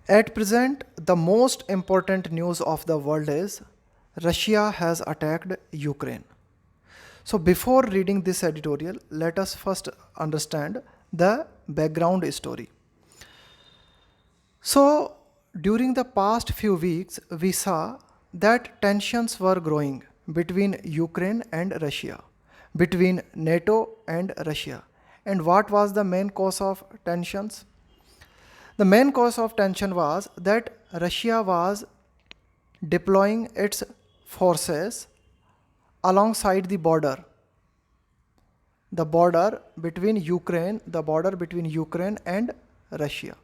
At present, the most important news of the world is Russia has attacked Ukraine. So, before reading this editorial, let us first understand the background story. So, during the past few weeks, we saw that tensions were growing between Ukraine and Russia, between NATO and Russia. And what was the main cause of tensions? The main cause of tension was that Russia was deploying its forces alongside the border between Ukraine and Russia.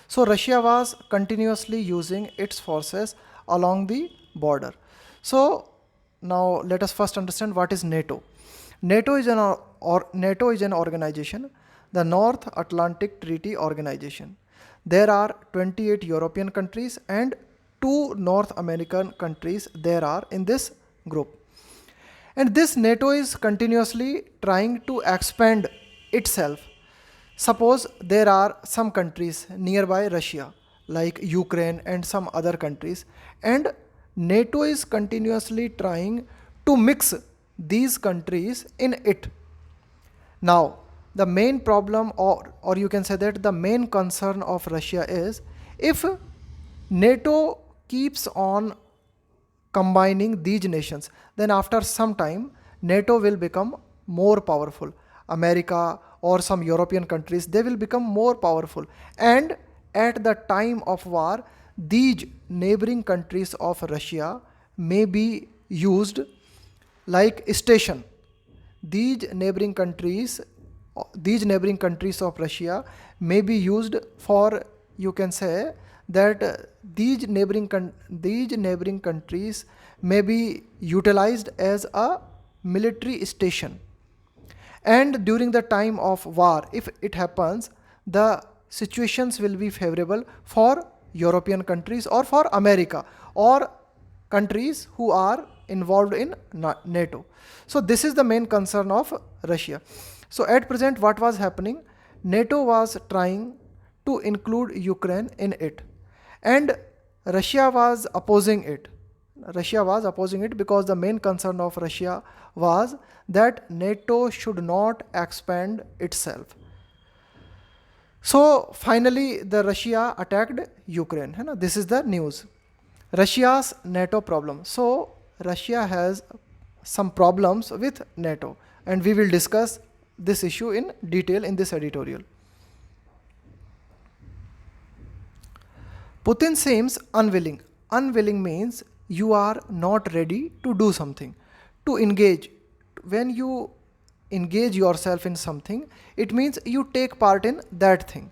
So Russia was continuously using its forces along the border. So now let us first understand what is NATO. NATO is an organization, the North Atlantic Treaty Organization. There are 28 European countries and 2 North American countries there are in this group. And this NATO is continuously trying to expand itself. Suppose there are some countries nearby Russia, like Ukraine and some other countries, and NATO is continuously trying to mix these countries in it. Now, the main problem, or you can say that the main concern of Russia is if NATO keeps on combining these nations, then after some time, NATO will become more powerful. America or some European countries, they will become more powerful. And at the time of war, these neighboring countries of Russia may be used like station. These neighboring countries of Russia may be used for, you can say that these neighboring countries may be utilized as a military station. And during the time of war, if it happens, the situations will be favorable for European countries or for America or countries who are involved in NATO. So this is the main concern of Russia. So at present, what was happening? NATO was trying to include Ukraine in it, and Russia was opposing it. Because the main concern of Russia was that NATO should not expand itself. So finally, the Russia attacked Ukraine. This is the news. Russia's NATO problem. So Russia has some problems with NATO, and we will discuss this issue in detail in this editorial. Putin seems unwilling. Unwilling means you are not ready to do something, to engage. When you engage yourself in something, it means you take part in that thing.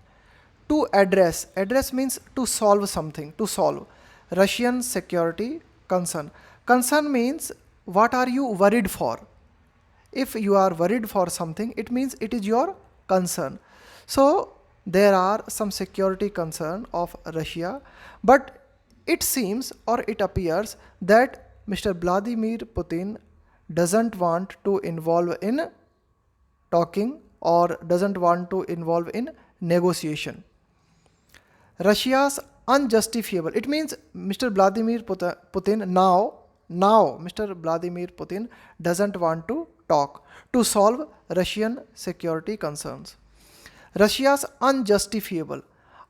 To address means to solve something, to solve. Russian security concern. Concern means what are you worried for? If you are worried for something, it means it is your concern. So there are some security concern of Russia, but it seems or it appears that Mr. Vladimir Putin doesn't want to involve in talking or doesn't want to involve in negotiation. Russia's unjustifiable. It means Mr. Vladimir Putin now Mr. Vladimir Putin doesn't want to talk to solve Russian security concerns. Russia's unjustifiable.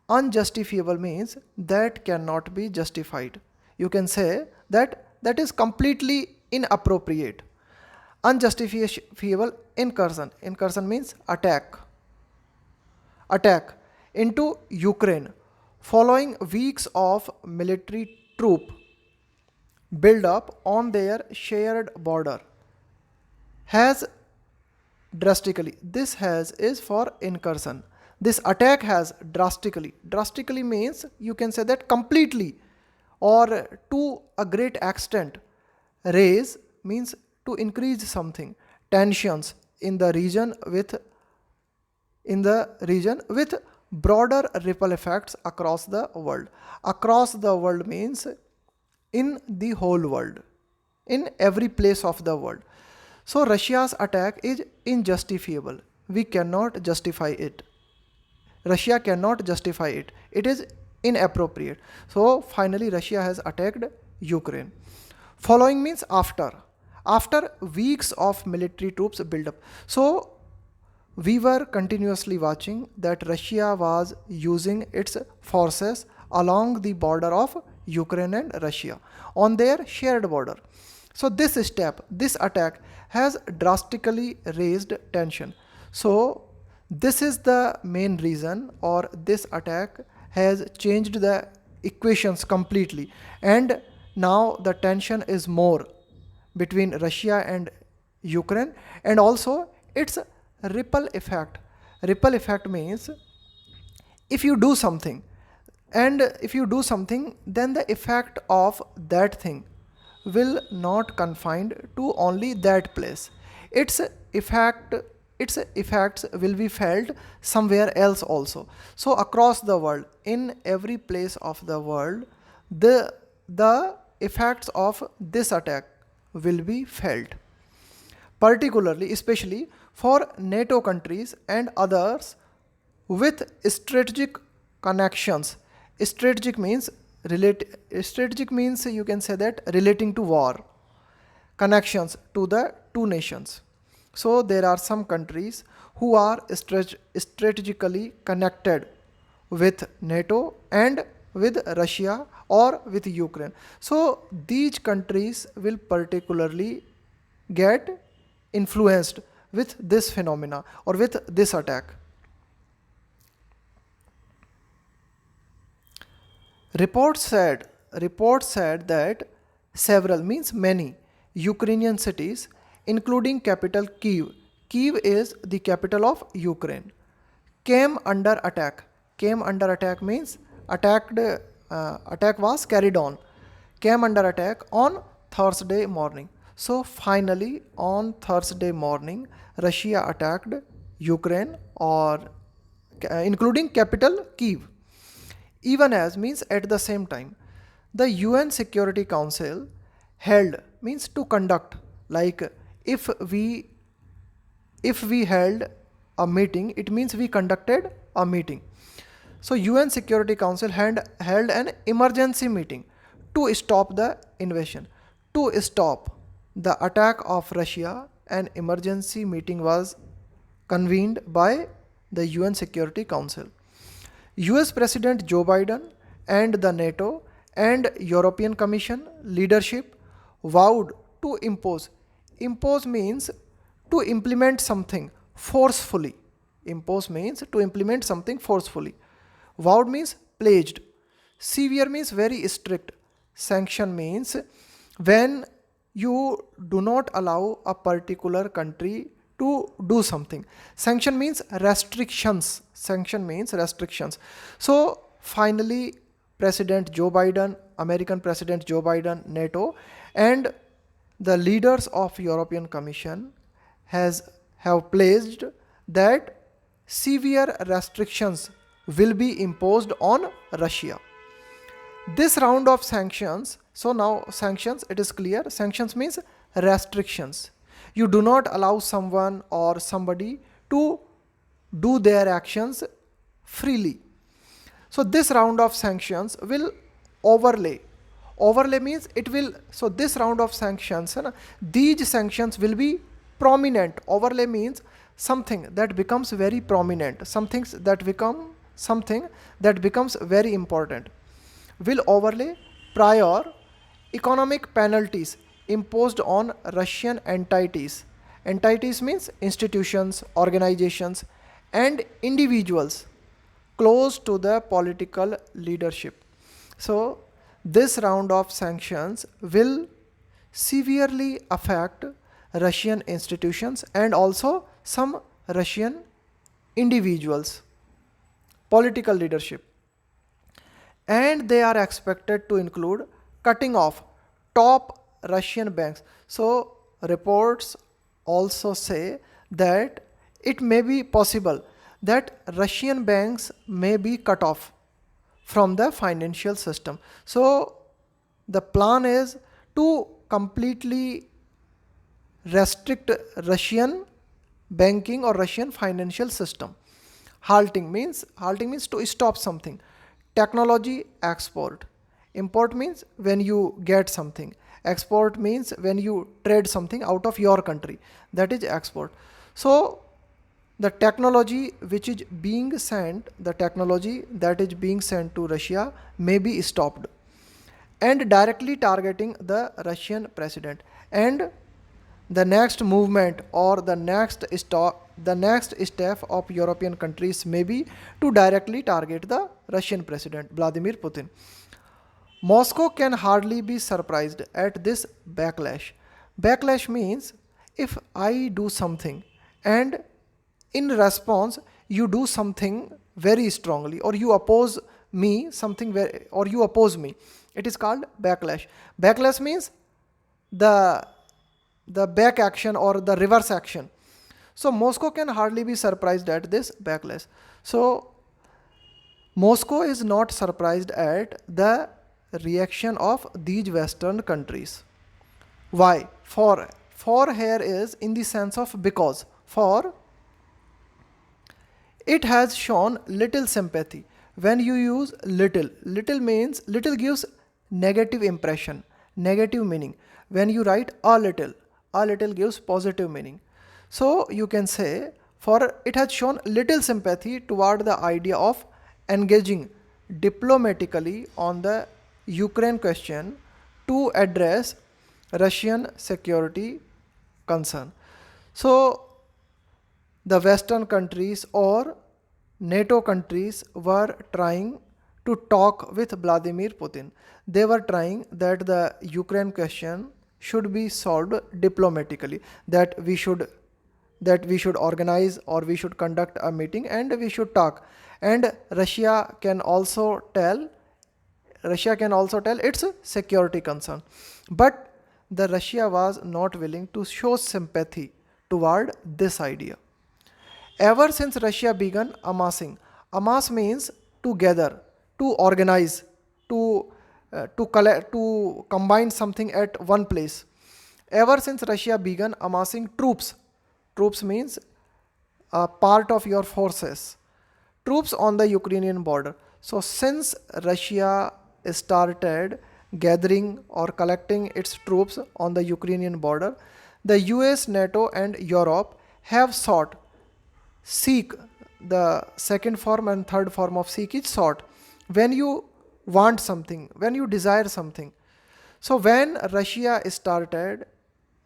Unjustifiable means that cannot be justified. You can say that that is completely inappropriate. Unjustifiable incursion. Incursion means attack. Attack into Ukraine following weeks of military troop build up on their shared border has drastically. This has is for incursion. This attack has drastically means you can say that completely or to a great extent. Raise means to increase something. Tensions in the region with broader ripple effects across the world. Across the world means in the whole world, in every place of the world. So Russia's attack is injustifiable. We cannot justify it. Russia cannot justify it. It is inappropriate. So finally Russia has attacked Ukraine. Following means after weeks of military troops build up. So we were continuously watching that Russia was using its forces along the border of Ukraine and Russia on their shared border. So this attack has drastically raised tension. So this is the main reason, or this attack has changed the equations completely, and now the tension is more between Russia and Ukraine, and also its ripple effect. Ripple effect means if you do something, and if you do something, then the effect of that thing will not confined to only that place. Its effect its effects will be felt somewhere else also. So across the world, in every place of the world, the effects of this attack will be felt, particularly especially for NATO countries and others with strategic connections. Strategic means you can say that relating to war, connections to the two nations. So there are some countries who are strategically connected with NATO and with Russia or with Ukraine. So these countries will particularly get influenced with this phenomena or with this attack. Reports said that several means many Ukrainian cities, including capital Kiev is the capital of Ukraine, came under attack. Came under attack means attack was carried on. Came under attack on Thursday morning. So finally on Thursday morning, Russia attacked Ukraine, or including capital Kiev. Even as means at the same time, the UN Security Council held means to conduct, like if we held a meeting, it means we conducted a meeting. So UN Security Council held an emergency meeting to stop the invasion, to stop the attack of Russia. An emergency meeting was convened by the UN Security Council. US President Joe Biden and the NATO and European Commission leadership vowed to impose means to implement something forcefully. Impose means to implement something forcefully. Vowed means pledged. Severe means very strict. Sanction means when you do not allow a particular country to do something. Sanction means restrictions. Sanction means restrictions. So finally, President Joe Biden, American President Joe Biden, NATO, and the leaders of European Commission have pledged that severe restrictions will be imposed on Russia. This round of sanctions, so now sanctions, it is clear, sanctions means restrictions. You do not allow someone or somebody to do their actions freely. So this round of sanctions will overlay. Overlay means it will, so this round of sanctions, these sanctions will be prominent. Overlay means something that becomes very prominent, something that becomes very important. Will overlay prior economic penalties imposed on Russian entities. Entities means institutions, organizations, and individuals close to the political leadership. So this round of sanctions will severely affect Russian institutions and also some Russian individuals, political leadership. And they are expected to include cutting off top Russian banks. So reports also say that it may be possible that Russian banks may be cut off from the financial system. So the plan is to completely restrict Russian banking or Russian financial system. Halting means to stop something, Technology export. Import means when you get something. Export means when you trade something out of your country. That is export. So the technology which is being sent, the technology that is being sent to Russia may be stopped, and directly targeting the Russian president. And the next movement or the next step of European countries may be to directly target the Russian president Vladimir Putin. Moscow can hardly be surprised at this backlash. Backlash means if I do something and in response you do something very strongly, or you oppose me something very, or you oppose me, it is called backlash. Backlash means the back action or the reverse action. So Moscow can hardly be surprised at this backlash. So Moscow is not surprised at the reaction of these Western countries. Why? For here is in the sense of because. For it has shown little sympathy. When you use little, little means little gives negative impression, negative meaning. When you write a little gives positive meaning. So you can say, for it has shown little sympathy toward the idea of engaging diplomatically on the Ukraine question to address Russian security concern. So the Western countries or NATO countries were trying to talk with Vladimir Putin. They were trying that the Ukraine question should be solved diplomatically, that we should organize or we should conduct a meeting and we should talk. And Russia can also tell its security concern. But the Russia was not willing to show sympathy toward this idea. Ever since Russia began amassing, amass means to gather, to organize, to collect, to combine something at one place. Ever since Russia began amassing troops, troops means a part of your forces, troops on the Ukrainian border. So since Russia started gathering or collecting its troops on the Ukrainian border, the US, NATO and Europe have seek, the second form and third form of seek is sought. When you want something, when you desire something. So when Russia started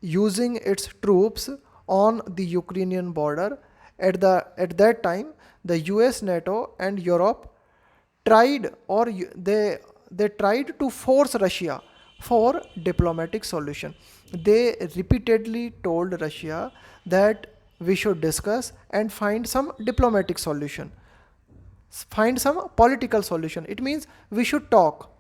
using its troops on the Ukrainian border, at that time the US, NATO and Europe tried, or they tried to force Russia for diplomatic solution. They repeatedly told Russia that we should discuss and find some diplomatic solution, find some political solution. It means we should talk.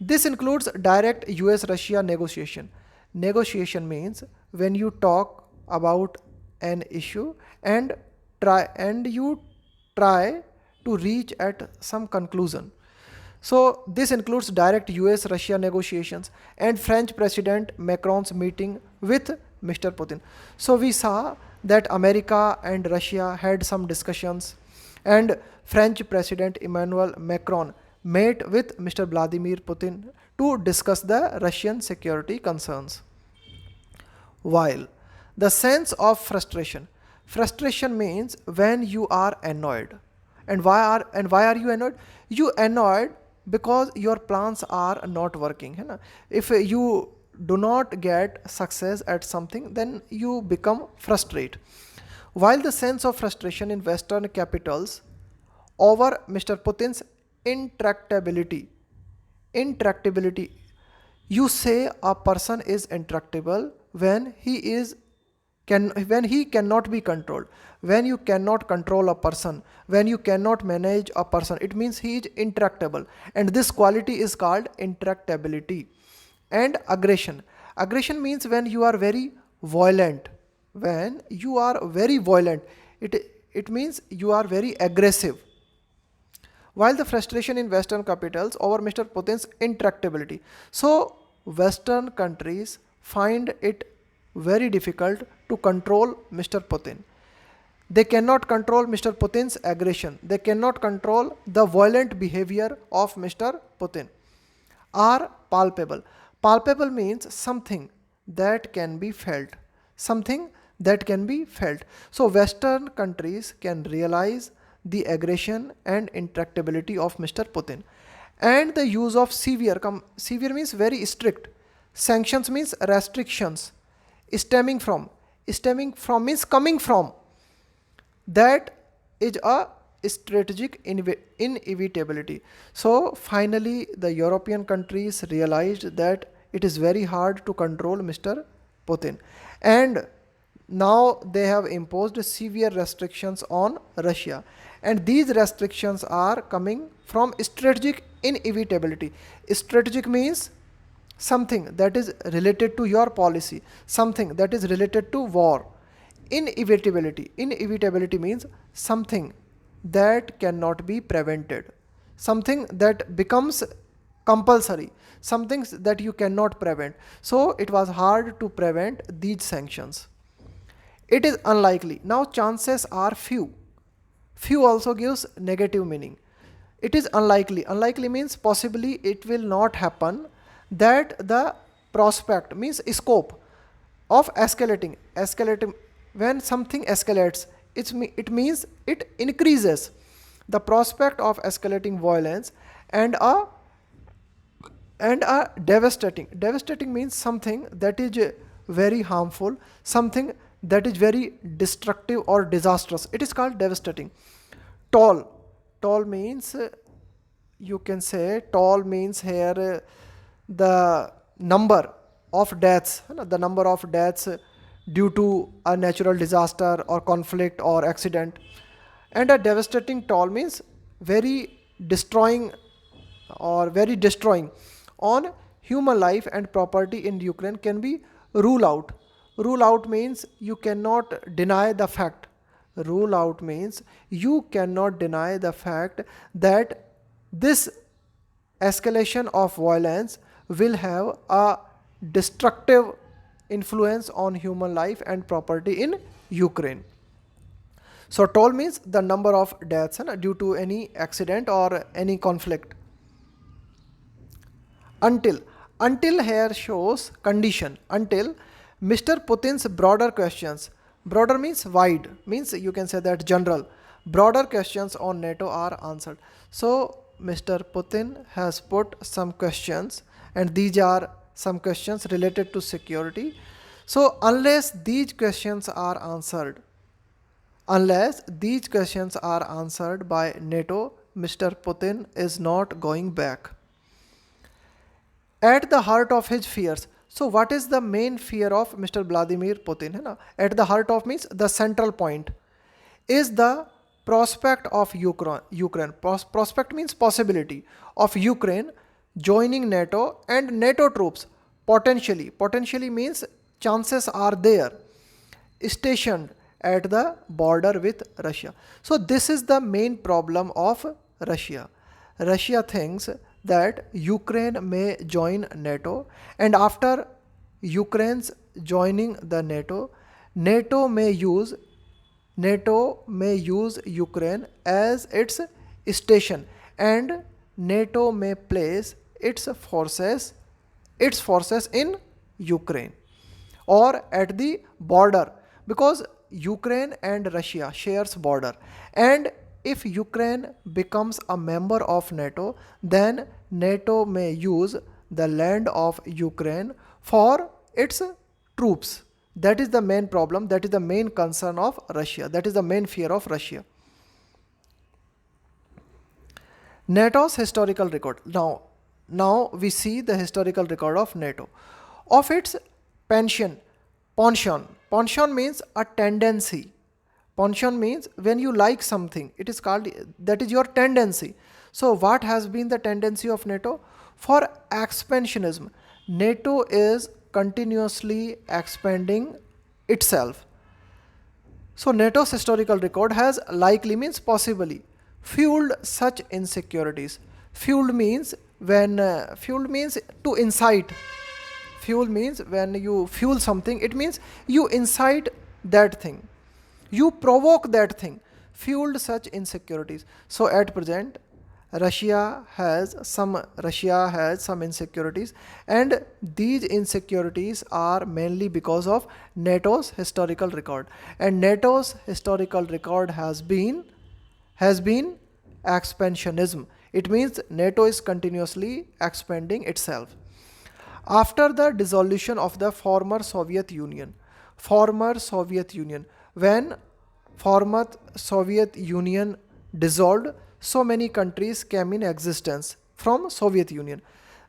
This includes direct US Russia negotiation. Negotiation means when you talk about an issue and you try to reach at some conclusion. So this includes direct US Russia negotiations and French President Macron's meeting with Mr. Putin. So we saw that America and Russia had some discussions, and French President Emmanuel Macron met with Mr. Vladimir Putin to discuss the Russian security concerns. While the sense of frustration means when you are annoyed. And why are you annoyed? You annoyed because your plans are not working, है ना? If you do not get success at something, then you become frustrated. While the sense of frustration in Western capitals over Mr. Putin's intractability, you say a person is intractable when when he cannot be controlled. When you cannot control a person, when you cannot manage a person, it means he is intractable, and this quality is called intractability. And aggression means when you are very violent. When you are very violent, it means you are very aggressive. While the frustration in Western capitals over Mr. Putin's intractability. So Western countries find it very difficult to control Mr. Putin. They cannot control Mr. Putin's aggression. They cannot control the violent behavior of Mr. Putin. Are palpable. Palpable means something that can be felt. Something that can be felt. So Western countries can realize the aggression and intractability of Mr. Putin. And the use of severe means very strict. Sanctions means restrictions. Stemming from means coming from. That is a strategic inevitability. So finally the European countries realized that it is very hard to control Mr. Putin, and now they have imposed severe restrictions on Russia, and these restrictions are coming from strategic inevitability. Strategic means something that is related to your policy, something that is related to war. Inevitability means something that cannot be prevented, something that becomes compulsory, something that you cannot prevent. So it was hard to prevent these sanctions. It is unlikely. Now chances are few. Few also gives negative meaning. It is unlikely. Unlikely means possibly it will not happen, that the prospect means scope of escalating. When something escalates, it means it increases the prospect of escalating violence, and a devastating means something that is very harmful, something that is very destructive or disastrous. It is called devastating. Tall means you can say tall means here the number of deaths, the number of deaths due to a natural disaster or conflict or accident. And a devastating toll means very destroying very destroying on human life and property in Ukraine can be rule out. Rule out means you cannot deny the fact. Rule out means you cannot deny the fact that this escalation of violence will have a destructive influence on human life and property in Ukraine. So toll means the number of deaths due to any accident or any conflict. Until here shows condition. Until Mr. Putin's broader questions. Broader means wide, means you can say that general. Broader questions on NATO are answered. So Mr. Putin has put some questions, and these are some questions related to security. So unless these questions are answered by NATO, Mr. Putin is not going back. At the heart of his fears. So what is the main fear of Mr. Vladimir Putin? At the heart of means the central point is the prospect of Ukraine. Prospect means possibility of Ukraine joining NATO and NATO troops potentially. Potentially means chances are there, stationed at the border with Russia. So this is the main problem of Russia. Russia thinks that Ukraine may join NATO, and after Ukraine's joining the NATO, NATO may use Ukraine as its station, and NATO may place its forces in Ukraine or at the border, because Ukraine and Russia shares border, and if Ukraine becomes a member of NATO, then NATO may use the land of Ukraine for its troops. That is the main problem, that is the main concern of Russia, that is the main fear of Russia. NATO's historical record. Now we see the historical record of NATO. Of its penchant means a tendency. Penchant means when you like something, it is called, that is your tendency. So what has been the tendency of NATO? For expansionism. NATO is continuously expanding itself. So NATO's historical record has likely means possibly fueled such insecurities. Fueled means to incite. Fuel means when you fuel something, it means you incite that thing. You provoke that thing, fueled such insecurities. So at present, Russia has some insecurities, and these insecurities are mainly because of NATO's historical record. And NATO's historical record has been expansionism. It means NATO is continuously expanding itself. After the dissolution of the former Soviet Union, when former Soviet Union dissolved, so many countries came in existence from Soviet Union.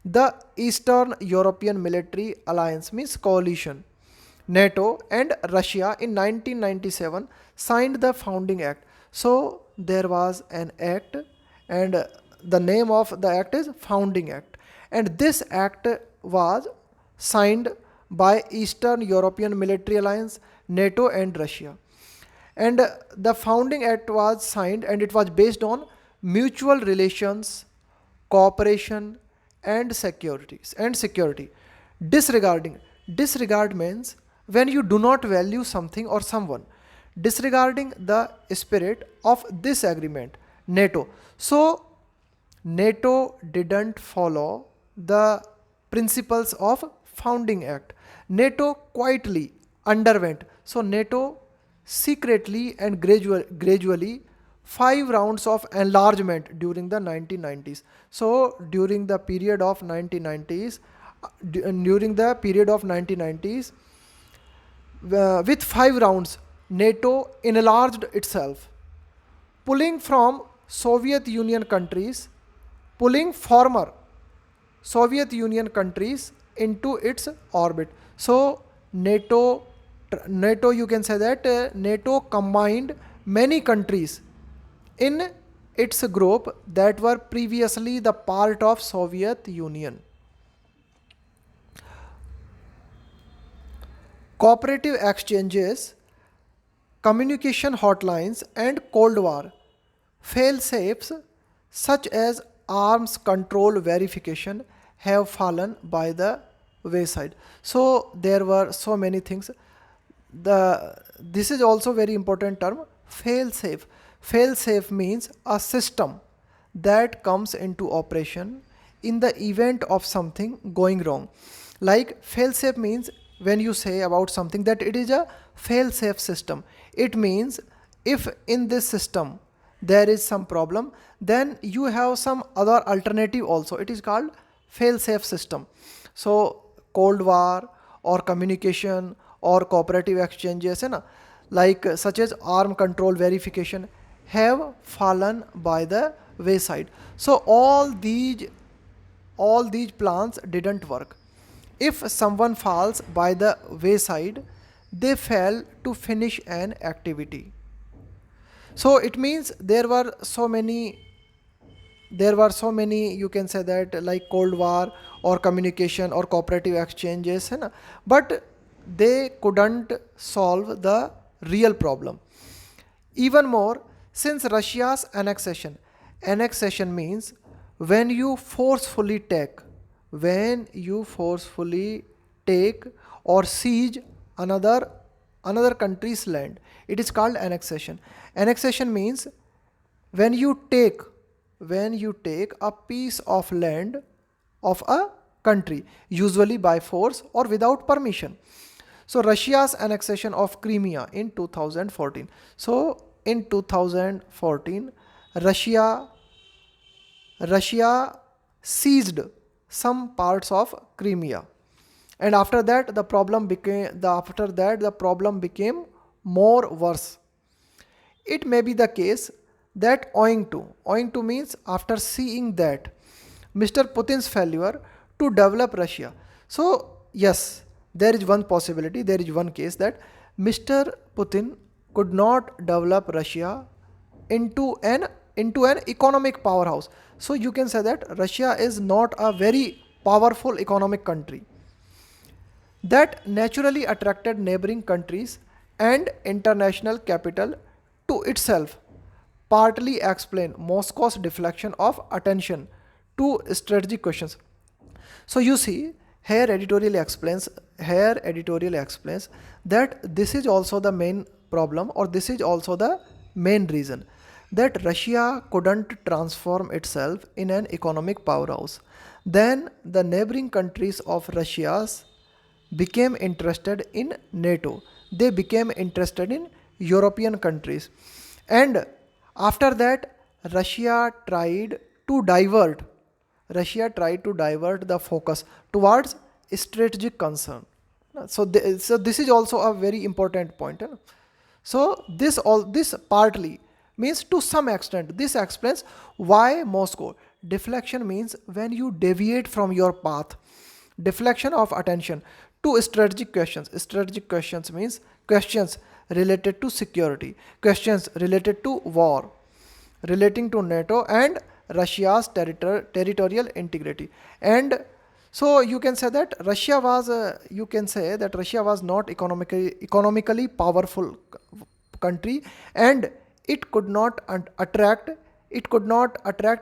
The Eastern European Military Alliance means coalition, NATO and Russia in 1997 signed the founding act. So there was an act, and the name of the act is Founding Act. And this act was signed by Eastern European Military Alliance, NATO and Russia. And the founding act was signed, and it was based on mutual relations, cooperation and security. Disregard means when you do not value something or someone, disregarding the spirit of this agreement, NATO. So NATO didn't follow the principles of founding act. NATO quietly underwent. So NATO secretly and gradually 5 rounds of enlargement during the 1990s. So during the period of 1990s, with 5 rounds, NATO enlarged itself, pulling from Soviet Union countries, pulling former Soviet Union countries into its orbit. So NATO, you can say that NATO combined many countries in its group that were previously the part of Soviet Union. Cooperative exchanges, communication hotlines, and Cold War fail-safes such as arms control verification have fallen by the wayside. So there were so many things. This is also very important term, fail-safe. Fail-safe means a system that comes into operation in the event of something going wrong. Like fail-safe means when you say about something that it is a fail-safe system, it means if in this system there is some problem, then you have some other alternative also. It is called fail-safe system. So Cold War or communication or cooperative exchanges, like such as arm control verification, have fallen by the wayside. So all these plans didn't work. If someone falls by the wayside, they fail to finish an activity. So it means there were so many, you can say that, like Cold War or communication or cooperative exchanges, but they couldn't solve the real problem. Even more, since Russia's annexation means when you forcefully take or siege another country's land. It is called annexation. Annexation means when you take a piece of land of a country, usually by force or without permission. So Russia's annexation of Crimea in 2014. So in 2014, Russia seized some parts of Crimea, and after that the problem became more worse. It may be the case that owing to means after seeing that Mr. Putin's failure to develop Russia. So yes, there is one possibility, there is one case that Mr. Putin could not develop Russia into an economic powerhouse. So you can say that Russia is not a very powerful economic country that naturally attracted neighboring countries and international capital to itself, partly explain Moscow's deflection of attention to strategic questions. So you see, here editorial explains that this is also the main problem, or this is also the main reason, that Russia couldn't transform itself in an economic powerhouse. Then the neighboring countries of Russia's became interested in NATO. They became interested in European countries. And after that, Russia tried to divert Russia tried to divert the focus towards strategic concern. So this is also a very important point. So this partly means, to some extent, this explains why Moscow deflection means when you deviate from your path, deflection of attention to strategic questions. Strategic questions means questions related to security, questions related to war, relating to NATO and Russia's territorial integrity. And so you can say that Russia was not economically powerful country, and it could not attract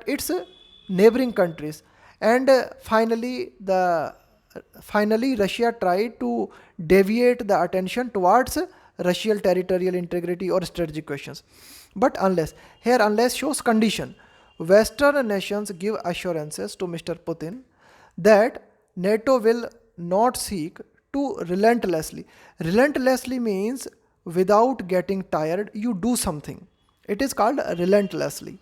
its neighboring countries. And finally Russia tried to deviate the attention towards Russian territorial integrity or strategic questions. But unless shows condition, Western nations give assurances to Mr. Putin that NATO will not seek to relentlessly means without getting tired, you do something. It is called relentlessly.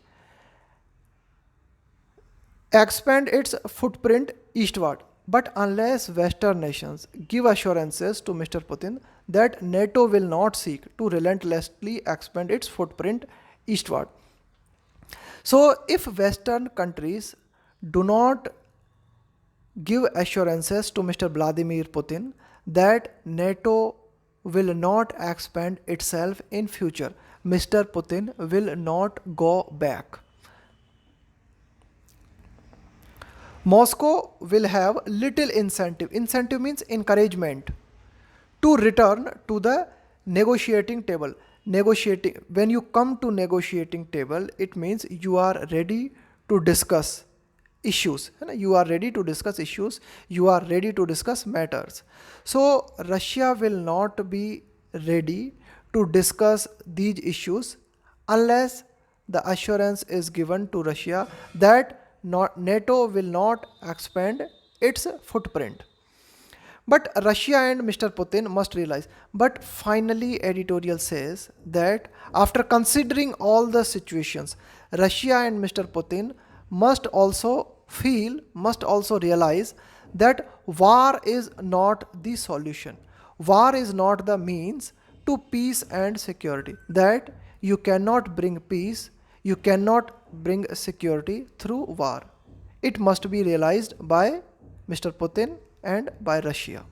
Expand its footprint eastward. But unless Western nations give assurances to Mr. Putin that NATO will not seek to relentlessly expand its footprint eastward. So, if Western countries do not give assurances to Mr. Vladimir Putin that NATO will not expand itself in future, Mr. Putin will not go back. Moscow will have little incentive. Incentive means encouragement to return to the negotiating table. When you come to negotiating table, it means you are ready to discuss issues. You are ready to discuss issues. You are ready to discuss matters. So Russia will not be ready to discuss these issues unless the assurance is given to Russia that NATO will not expand its footprint. But Russia and Mr. Putin must realize. But finally, editorial says that after considering all the situations, Russia and Mr. Putin must also realize that war is not the solution. War is not the means to peace and security. That you cannot bring peace, you cannot bring security through war. It must be realized by Mr. Putin and by Russia.